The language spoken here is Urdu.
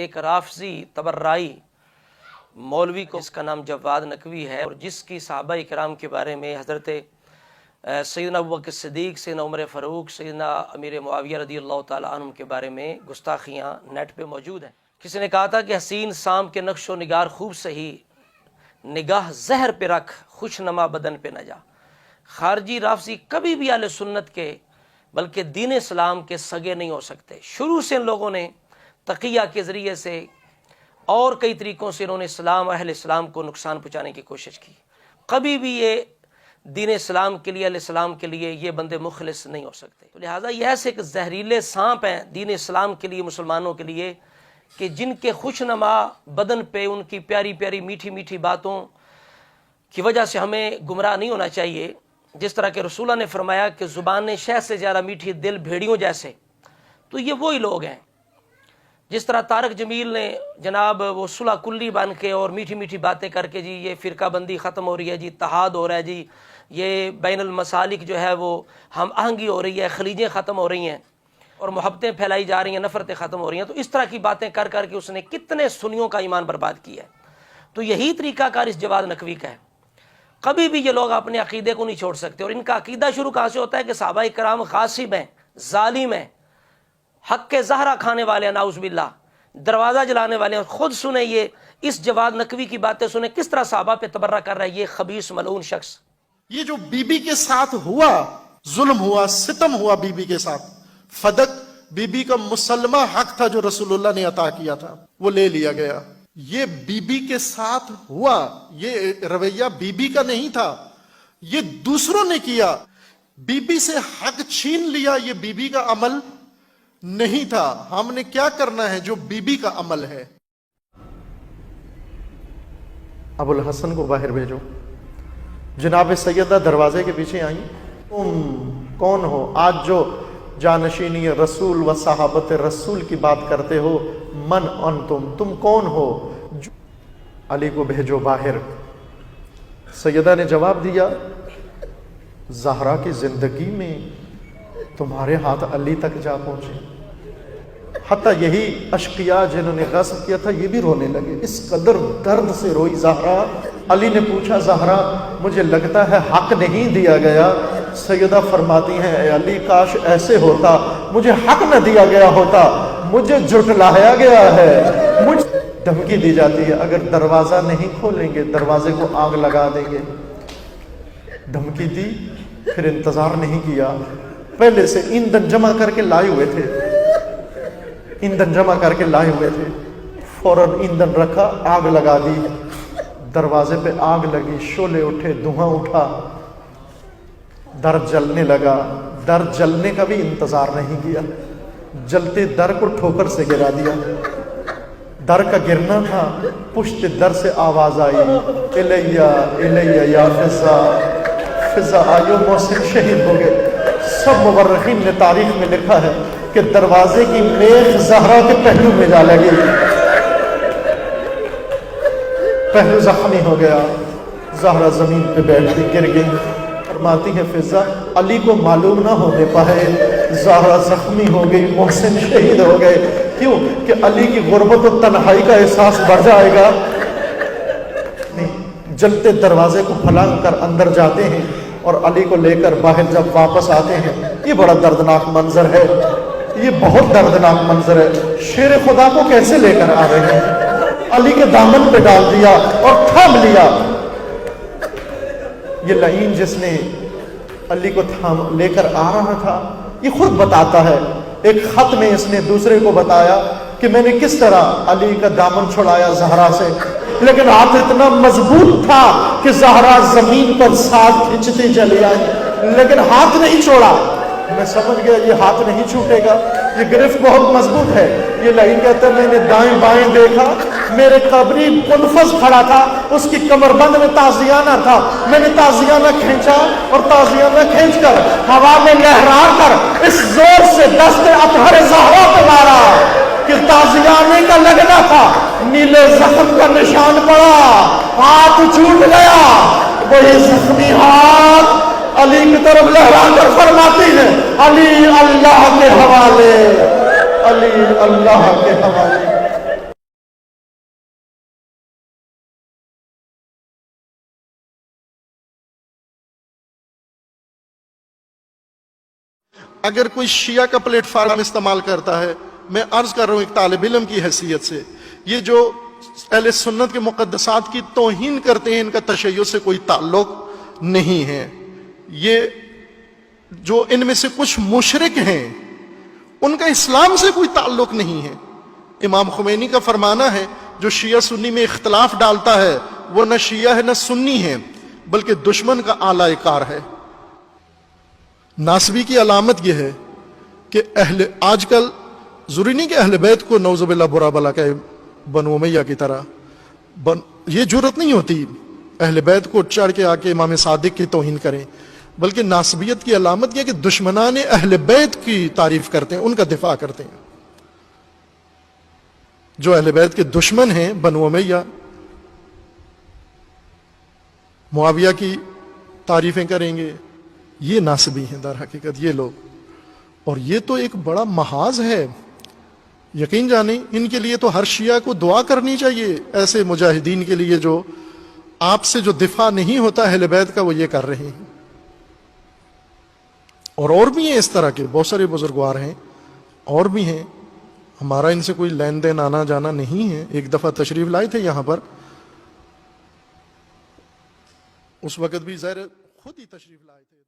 ایک رافضی تبرعی مولوی کو، جس کا نام جواد نقوی ہے، اور جس کی صحابہ کرام کے بارے میں حضرت سیدنا ابوبکر صدیق، سیدنا عمر فاروق، سیدنا امیر معاویہ رضی اللہ تعالیٰ عنہ کے بارے میں گستاخیاں نیٹ پہ موجود ہیں۔ کسی نے کہا تھا کہ حسین سام کے نقش و نگار خوب سہی، نگاہ زہر پہ رکھ، خوش نما بدن پہ نہ جا۔ خارجی رافضی کبھی بھی اہل سنت کے بلکہ دین اسلام کے سگے نہیں ہو سکتے۔ شروع سے ان لوگوں نے تقیہ کے ذریعے سے اور کئی طریقوں سے انہوں نے اسلام، اہل اسلام کو نقصان پہنچانے کی کوشش کی۔ کبھی بھی یہ دین اسلام کے لیے، اہل اسلام کے لیے یہ بندے مخلص نہیں ہو سکتے۔ تو لہٰذا یہ ایسے ایک زہریلے سانپ ہیں دین اسلام کے لیے، مسلمانوں کے لیے، کہ جن کے خوش نما بدن پہ ان کی پیاری پیاری میٹھی میٹھی باتوں کی وجہ سے ہمیں گمراہ نہیں ہونا چاہیے۔ جس طرح کہ رسول اللہ نے فرمایا کہ زبان شہد سے زیادہ میٹھی، دل بھیڑیوں جیسے، تو یہ وہی لوگ ہیں۔ جس طرح طارق جمیل نے جناب وہ صلح کلی بن کے اور میٹھی میٹھی باتیں کر کے جی یہ فرقہ بندی ختم ہو رہی ہے، جی اتحاد ہو رہا ہے، جی یہ بین المسالک جو ہے وہ ہم آہنگی ہو رہی ہے، خلیجیں ختم ہو رہی ہیں اور محبتیں پھیلائی جا رہی ہیں، نفرتیں ختم ہو رہی ہیں، تو اس طرح کی باتیں کر کر کے اس نے کتنے سنیوں کا ایمان برباد کیا ہے۔ تو یہی طریقہ کار اس جواد نقوی کا ہے۔ کبھی بھی یہ لوگ اپنے عقیدے کو نہیں چھوڑ سکتے، اور ان کا عقیدہ شروع کہاں سے ہوتا ہے کہ صحابہ کرام غاصب ہیں، ظالم ہیں، حق کے زہرہ کھانے والے ہیں، نعوذ باللہ، دروازہ جلانے والے ہیں۔ خود سنیں یہ اس جواد نقوی کی باتیں سنیں، کس طرح صحابہ پہ تبرہ کر رہا ہے یہ خبیث ملعون شخص۔ یہ جو بی بی کے ساتھ ہوا، ظلم ہوا، ستم ہوا بی بی کے ساتھ، فدق بی بی کا مسلمہ حق تھا جو رسول اللہ نے عطا کیا تھا، وہ لے لیا گیا۔ یہ بی بی کے ساتھ ہوا، یہ رویہ بی بی کا نہیں تھا، یہ دوسروں نے کیا۔ بی بی سے حق چھین لیا، یہ بی بی کا عمل نہیں تھا۔ ہم نے کیا کرنا ہے جو بی بی کا عمل ہے۔ ابو الحسن کو باہر بھیجو۔ جناب سیدہ دروازے کے پیچھے آئیں۔ تم کون ہو؟ آج جو جانشینی رسول و صحابت رسول کی بات کرتے ہو، من انتم، تم کون ہو؟ علی کو بھیجو باہر۔ سیدہ نے جواب دیا، زہرا کی زندگی میں تمہارے ہاتھ علی تک جا پہنچے۔ حتیٰ یہی اشقیاء جنہوں نے غصب کیا تھا یہ بھی رونے لگے، اس قدر درد سے روئی زہرا۔ علی نے پوچھا، زہرا مجھے لگتا ہے حق نہیں دیا گیا۔ سیدہ فرماتی ہیں، اے علی کاش ایسے ہوتا، مجھے حق نہ دیا گیا ہوتا، مجھے جھٹلایا گیا ہے، مجھے دھمکی دی جاتی ہے اگر دروازہ نہیں کھولیں گے دروازے کو آگ لگا دیں گے۔ دھمکی دی، پھر انتظار نہیں کیا، پہلے سے ایندھن جمع کر کے لائے ہوئے تھے، ایندھن جمع کر کے لائے ہوئے تھے، فوراً ایندھن رکھا، آگ لگا دی، دروازے پہ آگ لگی، شعلے اٹھے، دھواں اٹھا، در جلنے لگا۔ در جلنے کا بھی انتظار نہیں کیا، جلتے در کو ٹھوکر سے گرا دیا۔ در کا گرنا تھا، پشت در سے آواز آئی، الیہ الیہ یا فضا، فضا آئیو، محسن شہید ہو گئے۔ سب مورخین نے تاریخ میں لکھا ہے کہ دروازے کی میخ زہرا کے پہلو میں جا لگی، پہلو زخمی ہو گیا، زہرا زمین پہ بیٹھتی گر گئی۔ فرماتی ہے فضا، علی کو معلوم نہ ہونے پائے، زہرا زخمی ہو گئی، محسن شہید ہو گئے۔ کیوں کہ علی کی غربت و تنہائی کا احساس بڑھ جائے گا۔ جلتے دروازے کو پھلانگ کر اندر جاتے ہیں اور علی کو لے کر باہر جب واپس آتے ہیں، یہ بڑا دردناک منظر ہے، یہ بہت دردناک منظر ہے۔ شیر خدا کو کیسے لے کر آ رہے ہیں؟ علی کے دامن پہ ڈال دیا اور تھام لیا۔ یہ لعین جس نے علی کو تھام لے کر آ رہا تھا، یہ خود بتاتا ہے، ایک خط میں اس نے دوسرے کو بتایا کہ میں نے کس طرح علی کا دامن چھڑایا زہرا سے، لیکن ہاتھ اتنا مضبوط تھا کہ زہرا زمین پر ساتھ کھینچتی چلی آئی، لیکن ہاتھ نہیں چھوڑا۔ میں سمجھ گیا یہ ہاتھ نہیں چھوٹے گا، یہ گرفت بہت مضبوط ہے۔ یہ لعین کہتا ہے، میں نے دائیں بائیں دیکھا، میرے قبری منفذ کھڑا تھا، اس کی کمر بند میں تازیانہ تھا، میں نے تازیانہ کھینچا اور تازیانہ کھینچ کر ہوا میں لہرا کر اس زور سے دست اطہر زہرا پہ مارا کہ تازیانے کا لگنا تھا، نیلے زخم کا نشان پڑا، ہاتھ چھوٹ گیا۔ وہی زخمی ہاتھ علی کی طرف لہرا کر فرماتی ہے، علی اللہ کے حوالے، علی اللہ کے حوالے۔ اگر کوئی شیعہ کا پلیٹ فارم استعمال کرتا ہے، میں عرض کر رہا ہوں ایک طالب علم کی حیثیت سے، یہ جو اہل سنت کے مقدسات کی توہین کرتے ہیں، ان کا تشیع سے کوئی تعلق نہیں ہے۔ یہ جو ان میں سے کچھ مشرک ہیں، ان کا اسلام سے کوئی تعلق نہیں ہے۔ امام خمینی کا فرمانا ہے، جو شیعہ سنی میں اختلاف ڈالتا ہے وہ نہ شیعہ ہے نہ سنی ہے، بلکہ دشمن کا اعلی کار ہے۔ ناسبی کی علامت یہ ہے کہ آج کل ضروری نہیں کہ اہل بیت کو نعوذ باللہ برا بلا کہے، بنو امیہ کی طرح، یہ جرت نہیں ہوتی اہل بیت کو چڑھ کے آ کے امام صادق کی توہین کریں، بلکہ ناسبیت کی علامت یہ کہ دشمنان اہل بیت کی تعریف کرتے ہیں، ان کا دفاع کرتے ہیں۔ جو اہل بیت کے دشمن ہیں، بنو امیہ، معاویہ کی تعریفیں کریں گے، یہ ناسبی ہیں در حقیقت یہ لوگ۔ اور یہ تو ایک بڑا محاذ ہے، یقین جانیں ان کے لیے تو ہر شیعہ کو دعا کرنی چاہیے، ایسے مجاہدین کے لیے جو آپ سے جو دفاع نہیں ہوتا اہل بیت کا وہ یہ کر رہے ہیں۔ اور بھی ہیں اس طرح کے بہت سارے بزرگوار ہیں، اور بھی ہیں، ہمارا ان سے کوئی لین دین آنا جانا نہیں ہے۔ ایک دفعہ تشریف لائے تھے یہاں پر، اس وقت بھی ظاہر خود ہی تشریف لائے تھے۔